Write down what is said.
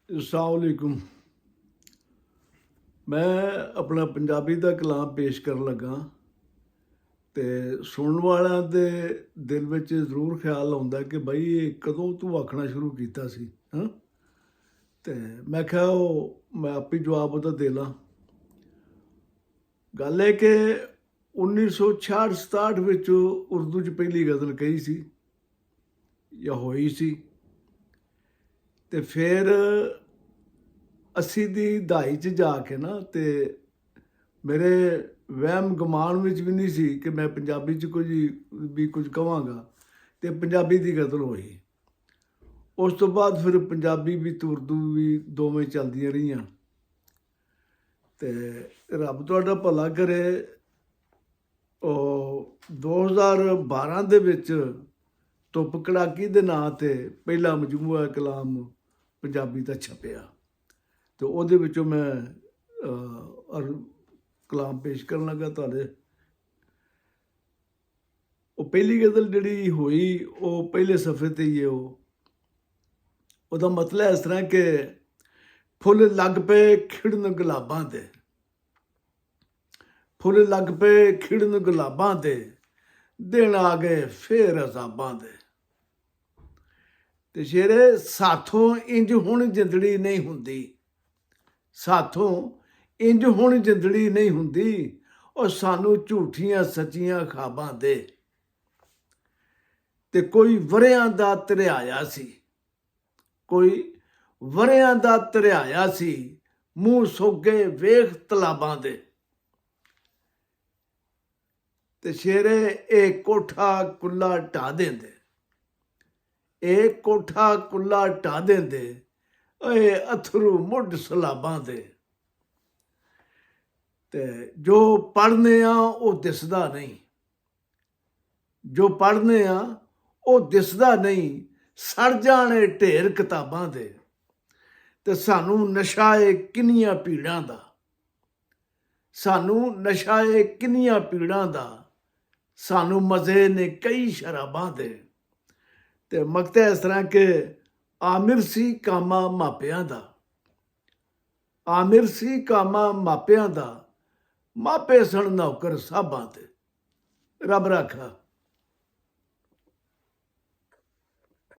अस्सलामुअलैकुम। मैं अपना पंजाबी ਦਾ ਕਲਾਮ ਪੇਸ਼ ਕਰਨ ਲੱਗਾ ਤੇ ਸੁਣਨ ਵਾਲਿਆਂ ਦੇ ਦਿਲ ਵਿੱਚ ਜ਼ਰੂਰ ਖਿਆਲ ਆਉਂਦਾ ਕਿ ਬਈ ਇਹ ਕਦੋਂ ਤੂੰ ਆਖਣਾ ਸ਼ੁਰੂ ਕੀਤਾ ਸੀ ਹਾਂ। ਤੇ ਮੈਂ ਕਿਹਾ ਮੈਂ ਆਪੇ ਜਵਾਬ ਉਹਦਾ ਦੇ ਲਾਂ। ਗੱਲ ਹੈ ਕਿ 1966-67 ਵਿੱਚ ਉਰਦੂ 'ਚ ਪਹਿਲੀ ਗਜ਼ਲ ਕਹੀ ਸੀ ਜਾਂ ਹੋਈ ਸੀ ਤੇ ਫਿਰ 80 ਦੀ ਦਹਾਈ 'ਚ ਜਾ ਕੇ ਨਾ ਤੇ ਮੇਰੇ ਵਹਿਮ ਗੁਮਾਨ ਵਿੱਚ ਵੀ ਨਹੀਂ ਸੀ ਕਿ ਮੈਂ ਪੰਜਾਬੀ 'ਚ ਕੁਝ ਕਹਾਂਗਾ ਤੇ ਪੰਜਾਬੀ ਦੀ ਗਜ਼ਲ ਹੋਈ। ਉਸ ਤੋਂ ਬਾਅਦ ਫਿਰ ਪੰਜਾਬੀ ਵੀ ਤੇ ਉਰਦੂ ਵੀ ਦੋਵੇਂ ਚੱਲਦੀਆਂ ਰਹੀਆਂ ਤੇ ਰੱਬ ਤੁਹਾਡਾ ਭਲਾ ਕਰੇ। ਉਹ 2012 ਦੇ ਵਿੱਚ ਧੁੱਪ ਕੜਾਕੀ ਦੇ ਨਾਂ ਤੇ ਪਹਿਲਾ ਮਜਮੂਆ ਕਲਾਮ ਪੰਜਾਬੀ ਦਾ ਛਪਿਆ ਤੇ ਉਹਦੇ ਵਿੱਚੋਂ ਮੈਂ ਕਲਾਮ ਪੇਸ਼ ਕਰਨ ਲੱਗਾ ਤੁਹਾਡੇ। ਉਹ ਪਹਿਲੀ ਗਜ਼ਲ ਜਿਹੜੀ ਹੋਈ ਉਹ ਪਹਿਲੇ ਸਫ਼ੇ ਤੇ ਹੀ ਹੈ। ਉਹਦਾ ਮਤਲਬ ਇਸ ਤਰ੍ਹਾਂ ਕਿ ਫੁੱਲ ਲੱਗ ਪਏ ਖਿੜਨ ਗੁਲਾਬਾਂ ਦੇ, ਫੁੱਲ ਲੱਗ ਪਏ ਖਿੜਨ ਗੁਲਾਬਾਂ ਦੇ, ਦਿਨ ਆ ਗਏ ਫੇਰ ਅਜ਼ਾਬਾਂ ਦੇ। ਤੇ ਸ਼ੇਰੇ ਸਾਥੋਂ ਇੰਜ ਹੁਣ ਜਿੰਦੜੀ ਨਹੀਂ ਹੁੰਦੀ, ਸਾਥੋਂ ਇੰਜ ਹੁਣ ਜਿੰਦੜੀ ਨਹੀਂ ਹੁੰਦੀ, ਉਹ ਸਾਨੂੰ ਝੂਠੀਆਂ ਸੱਚੀਆਂ ਖਾਬਾਂ ਦੇ। ਤੇ ਕੋਈ ਵਰਿਆਂ ਦਾ ਧਰਿਆਇਆ ਸੀ, ਕੋਈ ਵਰਿਆਂ ਦਾ ਧਰਿਆਇਆ ਸੀ, ਮੂੰਹ ਸੋਗੇ ਵੇਖ ਤਲਾਬਾਂ ਦੇ। ਤੇ ਸ਼ੇਰੇ ਇਹ ਕੋਠਾ ਕੁੱਲਾ ਢਾ ਦਿੰਦੇ, ਇਹ ਕੋਠਾ ਕੁੱਲਾ ਢਾ ਦਿੰਦੇ, ਓਏ ਅਥਰੂ ਮੁੱਢ ਸਲਾਬਾਂ ਦੇ। ਤੇ ਜੋ ਪੜ੍ਹਨੇ ਆ ਉਹ ਦਿਸਦਾ ਨਹੀਂ, ਜੋ ਪੜ੍ਹਨੇ ਆ ਉਹ ਦਿਸਦਾ ਨਹੀਂ, ਸੜ ਜਾਣੇ ਢੇਰ ਕਿਤਾਬਾਂ ਦੇ। ਤੇ ਸਾਨੂੰ ਨਸ਼ਾ ਏ ਕਿੰਨੀਆਂ ਪੀੜਾਂ ਦਾ, ਸਾਨੂੰ ਨਸ਼ਾ ਏ ਕਿੰਨੀਆਂ ਪੀੜਾਂ ਦਾ, ਸਾਨੂੰ ਮਜ਼ੇ ਨੇ ਕਈ ਸ਼ਰਾਬਾਂ ਦੇ। ਤੇ ਮਕਤਾ ਇਸ ਤਰ੍ਹਾਂ ਕਿ ਆਮਿਰ ਸੀ ਕਾਮਾ ਮਾਪਿਆਂ ਦਾ, ਆਮਿਰ ਸੀ ਕਾਮਾ ਮਾਪਿਆਂ ਦਾ, ਮਾਪੇ ਸਣ ਨੌਕਰ ਸਾਬਾਂ ਤੇ। ਰੱਬ ਰਾਖਾ।